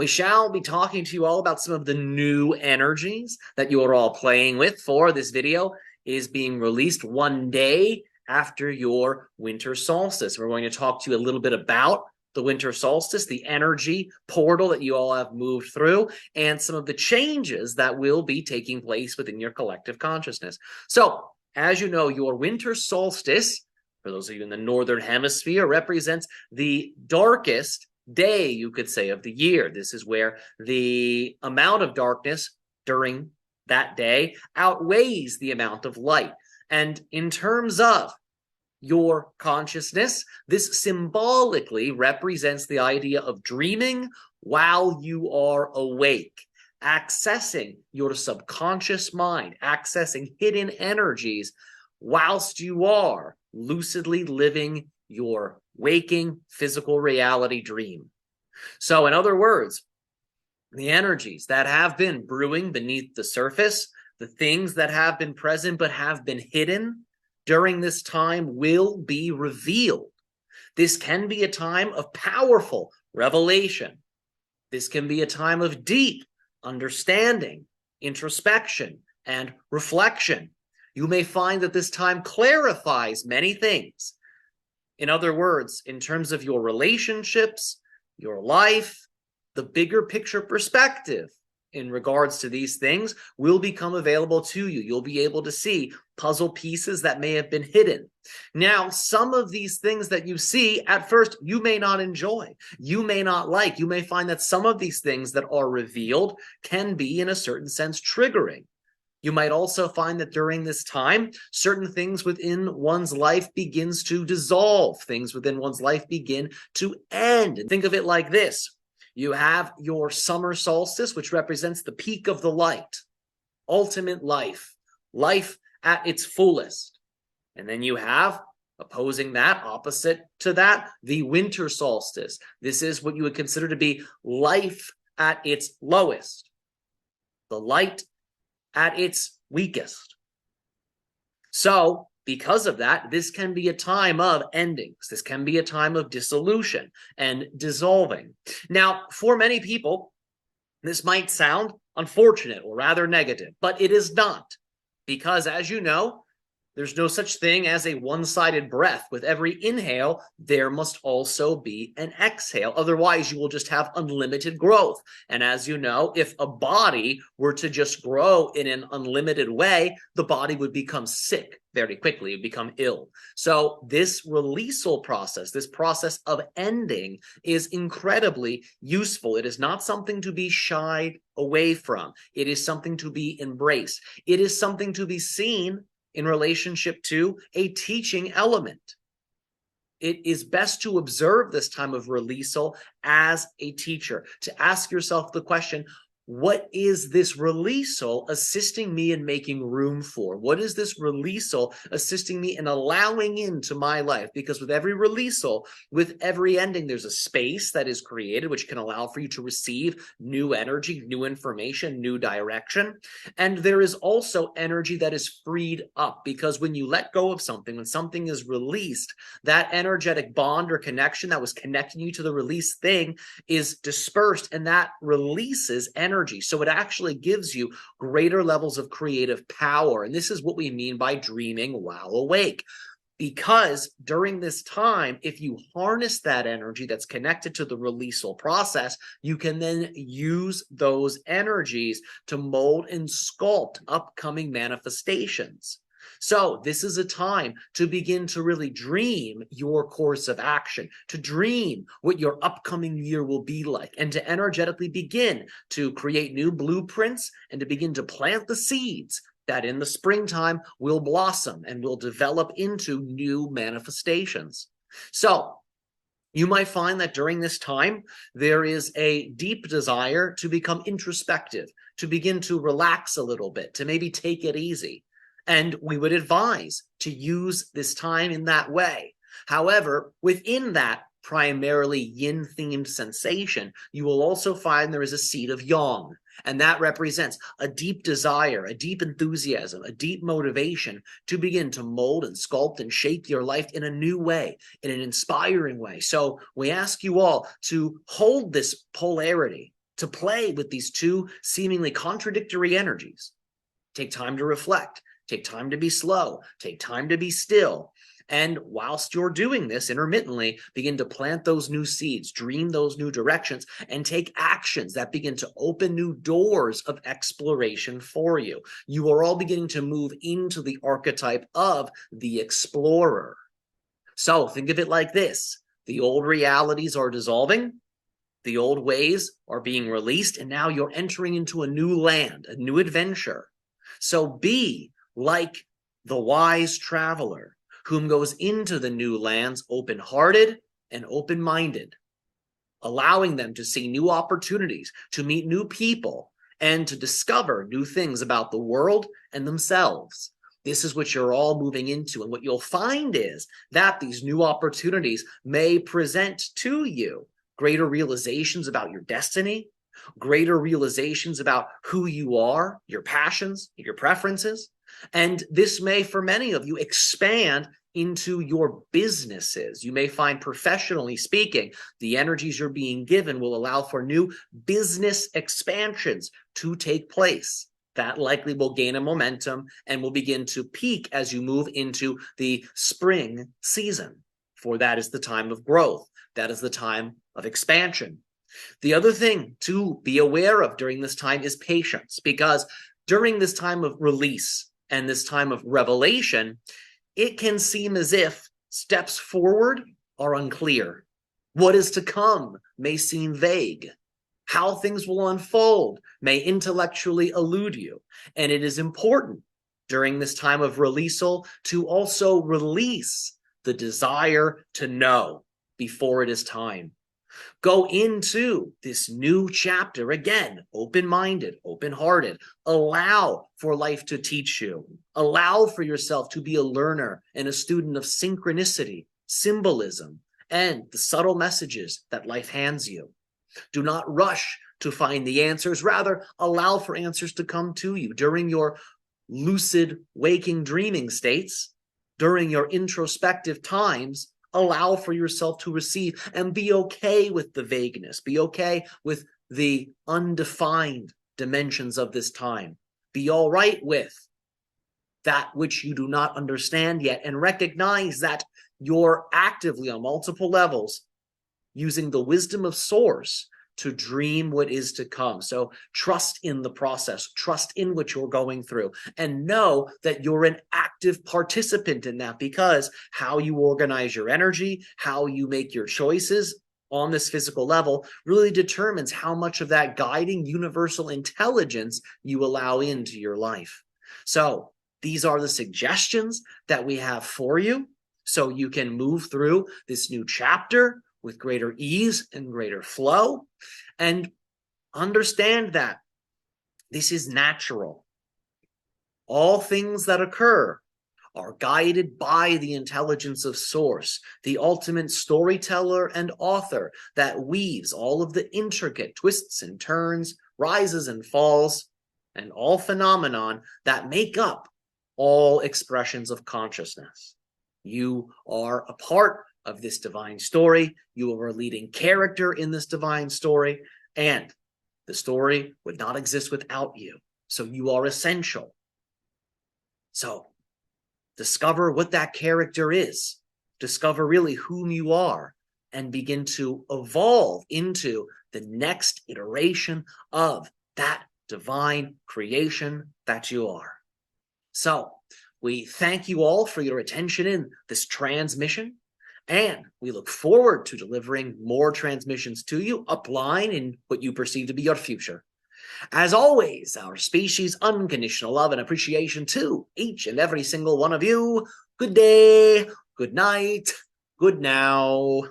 we shall be talking to you all about some of the new energies that you are all playing with, for this video is being released one day after your winter solstice. We're going to talk to you a little bit about the winter solstice, the energy portal that you all have moved through, and some of the changes that will be taking place within your collective consciousness. So, as you know, your winter solstice, for those of you in the northern hemisphere, represents the darkest day, you could say, of the year. This is where the amount of darkness during that day outweighs the amount of light. And in terms of your consciousness, this symbolically represents the idea of dreaming while you are awake, accessing your subconscious mind, accessing hidden energies whilst you are lucidly living your waking physical reality dream. So, in other words, the energies that have been brewing beneath the surface, the things that have been present but have been hidden during this time will be revealed. This can be a time of powerful revelation. This can be a time of deep understanding, introspection, and reflection. You may find that this time clarifies many things. In other words, in terms of your relationships, your life, the bigger picture perspective in regards to these things will become available to you. You'll be able to see puzzle pieces that may have been hidden. Now, some of these things that you see at first, you may not enjoy, you may not like. You may find that some of these things that are revealed can be, in a certain sense, triggering. You might also find that during this time, certain things within one's life begins to dissolve. Things within one's life begin to end. And think of it like this. You have your summer solstice, which represents the peak of the light, ultimate life, life at its fullest. And then you have, opposing that, opposite to that, the winter solstice. This is what you would consider to be life at its lowest, the light at its weakest. So, because of that, this can be a time of endings. This can be a time of dissolution and dissolving. Now, for many people, this might sound unfortunate or rather negative, but it is not. Because, as you know, there's no such thing as a one-sided breath. With every inhale, there must also be an exhale. Otherwise, you will just have unlimited growth. And as you know, if a body were to just grow in an unlimited way, the body would become sick very quickly. It would become ill. So this releasal process, this process of ending, is incredibly useful. It is not something to be shied away from. It is something to be embraced. It is something to be seen in relationship to a teaching element. It is best to observe this time of releasal as a teacher, to ask yourself the question, what is this releasal assisting me in making room for? What is this releasal assisting me in allowing into my life? Because with every releasal, with every ending, there's a space that is created which can allow for you to receive new energy, new information, new direction. And there is also energy that is freed up, because when you let go of something, when something is released, that energetic bond or connection that was connecting you to the released thing is dispersed, and that releases energy. So it actually gives you greater levels of creative power. And this is what we mean by dreaming while awake. Because during this time, if you harness that energy that's connected to the releasal process, you can then use those energies to mold and sculpt upcoming manifestations. So this is a time to begin to really dream your course of action, to dream what your upcoming year will be like, and to energetically begin to create new blueprints and to begin to plant the seeds that in the springtime will blossom and will develop into new manifestations. So you might find that during this time, there is a deep desire to become introspective, to begin to relax a little bit, to maybe take it easy. And we would advise to use this time in that way. However, within that primarily yin-themed sensation, you will also find there is a seed of yang. And that represents a deep desire, a deep enthusiasm, a deep motivation to begin to mold and sculpt and shape your life in a new way, in an inspiring way. So we ask you all to hold this polarity, to play with these two seemingly contradictory energies. Take time to reflect, take time to be slow, take time to be still. And whilst you're doing this intermittently, begin to plant those new seeds, dream those new directions, and take actions that begin to open new doors of exploration for you. You are all beginning to move into the archetype of the explorer. So think of it like this. The old realities are dissolving. The old ways are being released, and now you're entering into a new land, a new adventure. So be like the wise traveler whom goes into the new lands open-hearted and open-minded, allowing them to see new opportunities, to meet new people, and to discover new things about the world and themselves. This is what you're all moving into, and what you'll find is that these new opportunities may present to you greater realizations about your destiny, greater realizations about who you are, your passions, your preferences. And this may, for many of you, expand into your businesses. You may find, professionally speaking, the energies you're being given will allow for new business expansions to take place. That likely will gain a momentum and will begin to peak as you move into the spring season. For that is the time of growth. That is the time of expansion. The other thing to be aware of during this time is patience, because during this time of release and this time of revelation, it can seem as if steps forward are unclear. What is to come may seem vague. How things will unfold may intellectually elude you. And it is important during this time of releasal to also release the desire to know before it is time. Go into this new chapter again, open-minded, open-hearted. Allow for life to teach you. Allow for yourself to be a learner and a student of synchronicity, symbolism, and the subtle messages that life hands you. Do not rush to find the answers. Rather, allow for answers to come to you during your lucid, waking, dreaming states, during your introspective times. Allow for yourself to receive and be okay with the vagueness. Be okay with the undefined dimensions of this time. Be all right with that which you do not understand yet, and recognize that you're actively on multiple levels using the wisdom of Source to dream what is to come. So trust in the process, trust in what you're going through, and know that you're an active participant in that, because how you organize your energy, how you make your choices on this physical level really determines how much of that guiding universal intelligence you allow into your life. So these are the suggestions that we have for you, so you can move through this new chapter with greater ease and greater flow, and understand that this is natural. All things that occur are guided by the intelligence of Source, the ultimate storyteller and author that weaves all of the intricate twists and turns, rises and falls, and all phenomenon that make up all expressions of consciousness. You are a part of this divine story. You are a leading character in this divine story, and the story would not exist without you. So you are essential. So discover what that character is. Discover really whom you are, and begin to evolve into the next iteration of that divine creation that you are. So we thank you all for your attention in this transmission. And we look forward to delivering more transmissions to you upline in what you perceive to be your future. As always, our species' unconditional love and appreciation to each and every single one of you. Good day, good night, good now.